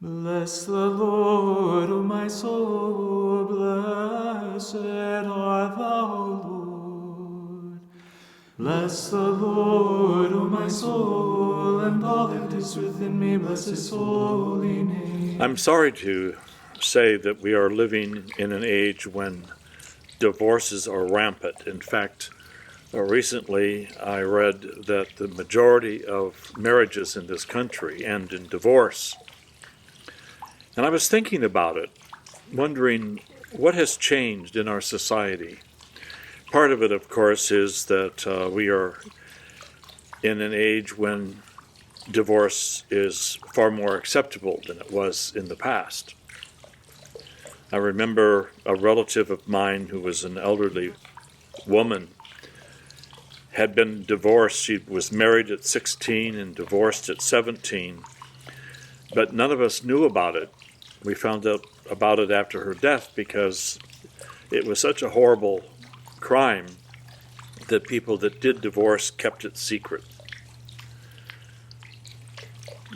Bless the Lord, O my soul, blessed art thou, Lord. Bless the Lord, O my soul, and all that is within me, bless his holy name. I'm sorry to say that we are living in an age when divorces are rampant. In fact, recently I read that the majority of marriages in this country end in divorce. And I was thinking about it, wondering what has changed in our society. Part of it, of course, is that we are in an age when divorce is far more acceptable than it was in the past. I remember a relative of mine who was an elderly woman had been divorced. She was married at 16 and divorced at 17, but none of us knew about it. We found out about it after her death because it was such a horrible crime that people that did divorce kept it secret.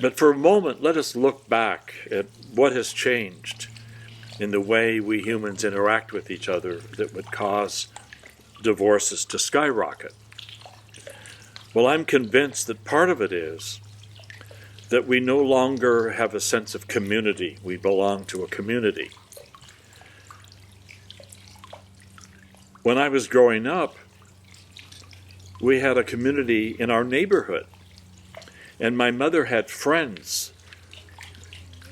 But for a moment, let us look back at what has changed in the way we humans interact with each other that would cause divorces to skyrocket. Well, I'm convinced that part of it is that we no longer have a sense of community. We belong to a community. When I was growing up, we had a community in our neighborhood. And my mother had friends,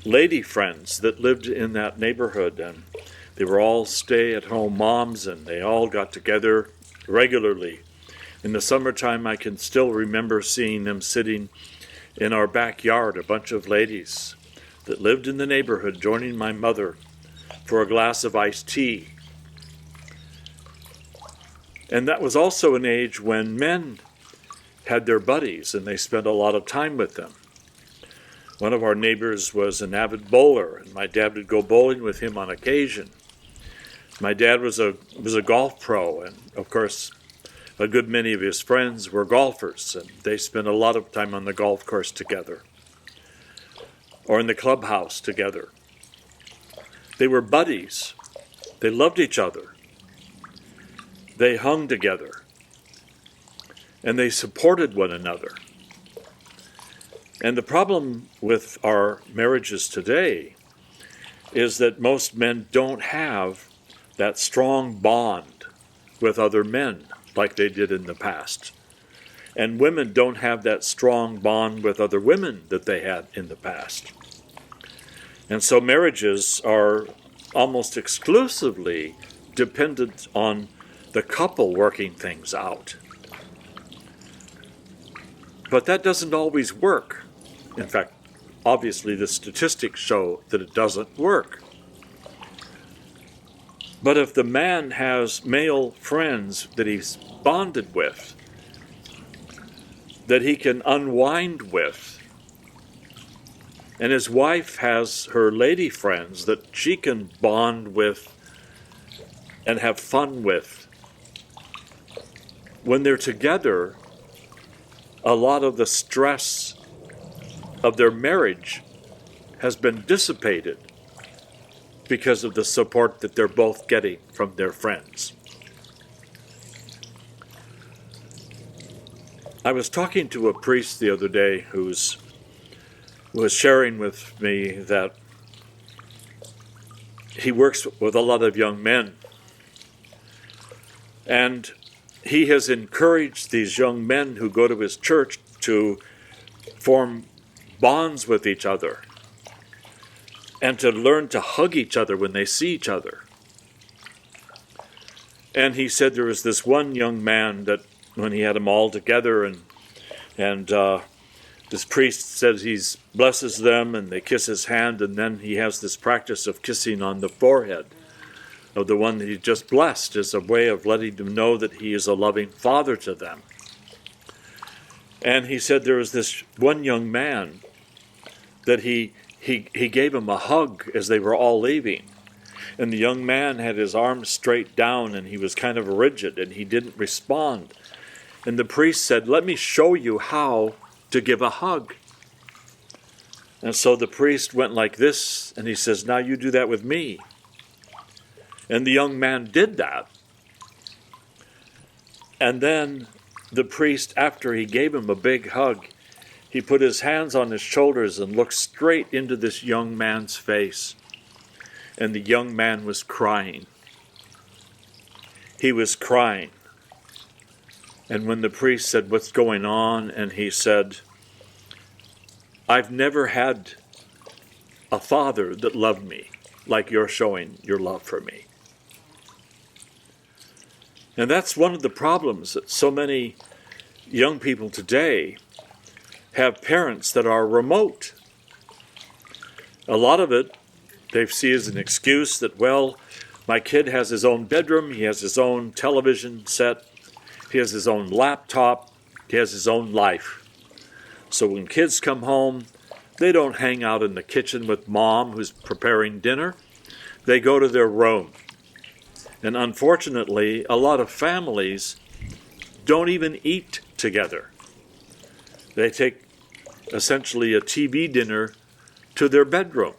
lady friends, that lived in that neighborhood. And they were all stay-at-home moms, and they all got together regularly. In the summertime, I can still remember seeing them sitting in our backyard, a bunch of ladies that lived in the neighborhood joining my mother for a glass of iced tea. And that was also an age when men had their buddies and they spent a lot of time with them. One of our neighbors was an avid bowler, and my dad would go bowling with him on occasion. My dad was a golf pro, and of course a good many of his friends were golfers, and they spent a lot of time on the golf course together or in the clubhouse together. They were buddies. They loved each other. They hung together, and they supported one another. And the problem with our marriages today is that most men don't have that strong bond with other men like they did in the past. And women don't have that strong bond with other women that they had in the past. And so marriages are almost exclusively dependent on the couple working things out. But that doesn't always work. In fact, obviously the statistics show that it doesn't work. But if the man has male friends that he's bonded with, that he can unwind with, and his wife has her lady friends that she can bond with and have fun with, when they're together, a lot of the stress of their marriage has been dissipated because of the support that they're both getting from their friends. I was talking to a priest the other day who was sharing with me that he works with a lot of young men, and he has encouraged these young men who go to his church to form bonds with each other and to learn to hug each other when they see each other. And he said there was this one young man that when he had them all together and this priest says he blesses them and they kiss his hand, and then he has this practice of kissing on the forehead of the one that he just blessed as a way of letting them know that he is a loving father to them. And he said there was this one young man that he gave him a hug as they were all leaving. And the young man had his arms straight down and he was kind of rigid and he didn't respond. And the priest said, "Let me show you how to give a hug." And so the priest went like this, and he says, now you do that with me. And the young man did that. And then the priest, after he gave him a big hug, he put his hands on his shoulders and looked straight into this young man's face. And the young man was crying. He was crying. And when the priest said, what's going on? And he said, I've never had a father that loved me like you're showing your love for me. And that's one of the problems, that so many young people today have parents that are remote. A lot of it they see as an excuse that, well, my kid has his own bedroom, he has his own television set, he has his own laptop, he has his own life. So when kids come home, they don't hang out in the kitchen with mom who's preparing dinner. They go to their room. And unfortunately, a lot of families don't even eat together. They take essentially a TV dinner to their bedroom.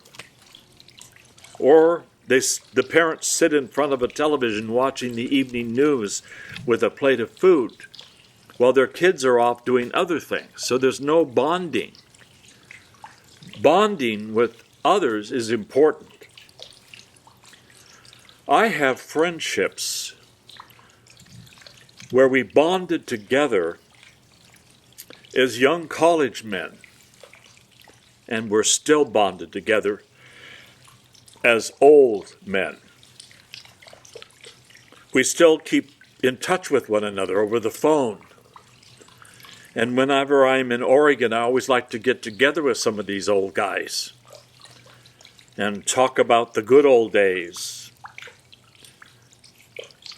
Or the parents sit in front of a television watching the evening news with a plate of food while their kids are off doing other things. So there's no bonding. Bonding with others is important. I have friendships where we bonded together as young college men, and we're still bonded together as old men. We still keep in touch with one another over the phone. And whenever I'm in Oregon, I always like to get together with some of these old guys and talk about the good old days.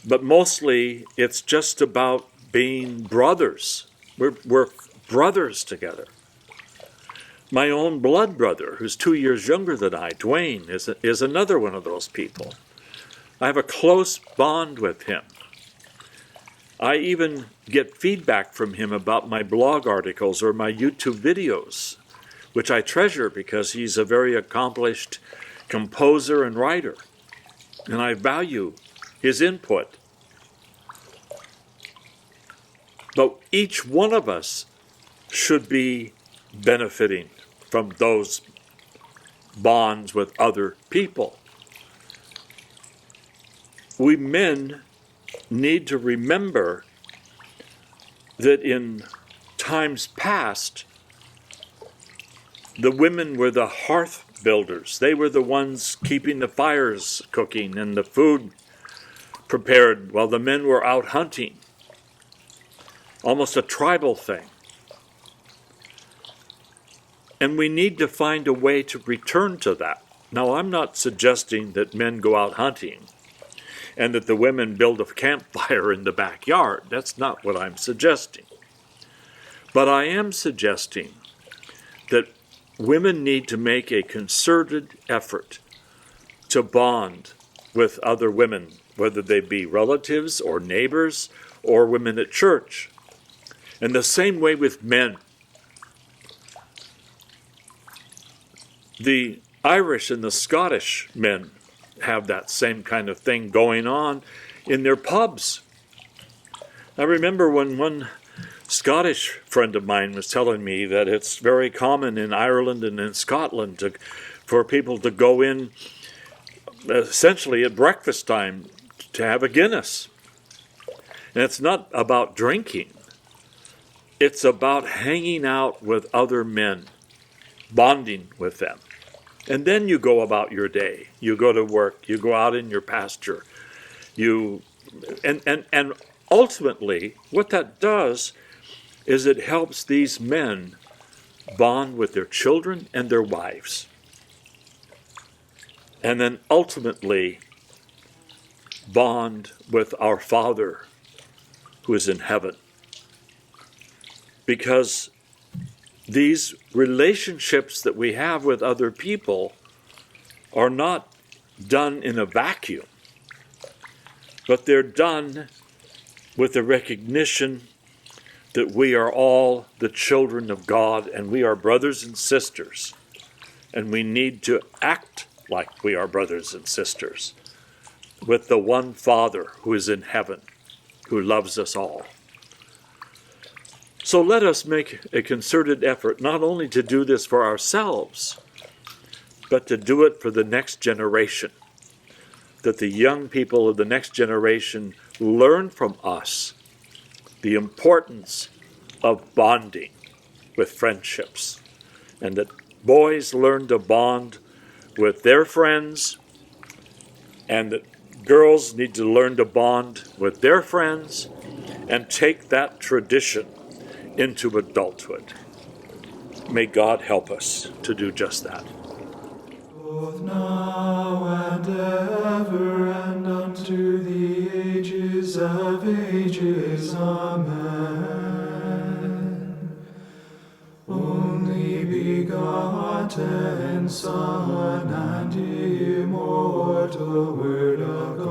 But mostly, it's just about being brothers. We're brothers together. My own blood brother, who's 2 years younger than I, Dwayne, is another one of those people. I have a close bond with him. I even get feedback from him about my blog articles or my YouTube videos, which I treasure because he's a very accomplished composer and writer, and I value his input. But each one of us should be benefiting from those bonds with other people. We men need to remember that in times past, the women were the hearth builders. They were the ones keeping the fires cooking and the food prepared while the men were out hunting. Almost a tribal thing. And we need to find a way to return to that. Now, I'm not suggesting that men go out hunting and that the women build a campfire in the backyard. That's not what I'm suggesting. But I am suggesting that women need to make a concerted effort to bond with other women, whether they be relatives or neighbors or women at church. And the same way with men. The Irish and the Scottish men have that same kind of thing going on in their pubs. I remember when one Scottish friend of mine was telling me that it's very common in Ireland and in Scotland for people to go in essentially at breakfast time to have a Guinness. And it's not about drinking. It's about hanging out with other men, bonding with them. And then you go about your day. You go to work. You go out in your pasture. And ultimately, what that does is it helps these men bond with their children and their wives. And then ultimately bond with our Father who is in heaven. Because these relationships that we have with other people are not done in a vacuum, but they're done with the recognition that we are all the children of God and we are brothers and sisters. and we need to act like we are brothers and sisters with the one Father who is in heaven, who loves us all. So let us make a concerted effort not only to do this for ourselves, but to do it for the next generation, that the young people of the next generation learn from us the importance of bonding with friendships, and that boys learn to bond with their friends, and that girls need to learn to bond with their friends and take that tradition into adulthood. May God help us to do just that. Both now and ever and unto the ages of ages. Amen. Only begotten Son and immortal Word of God,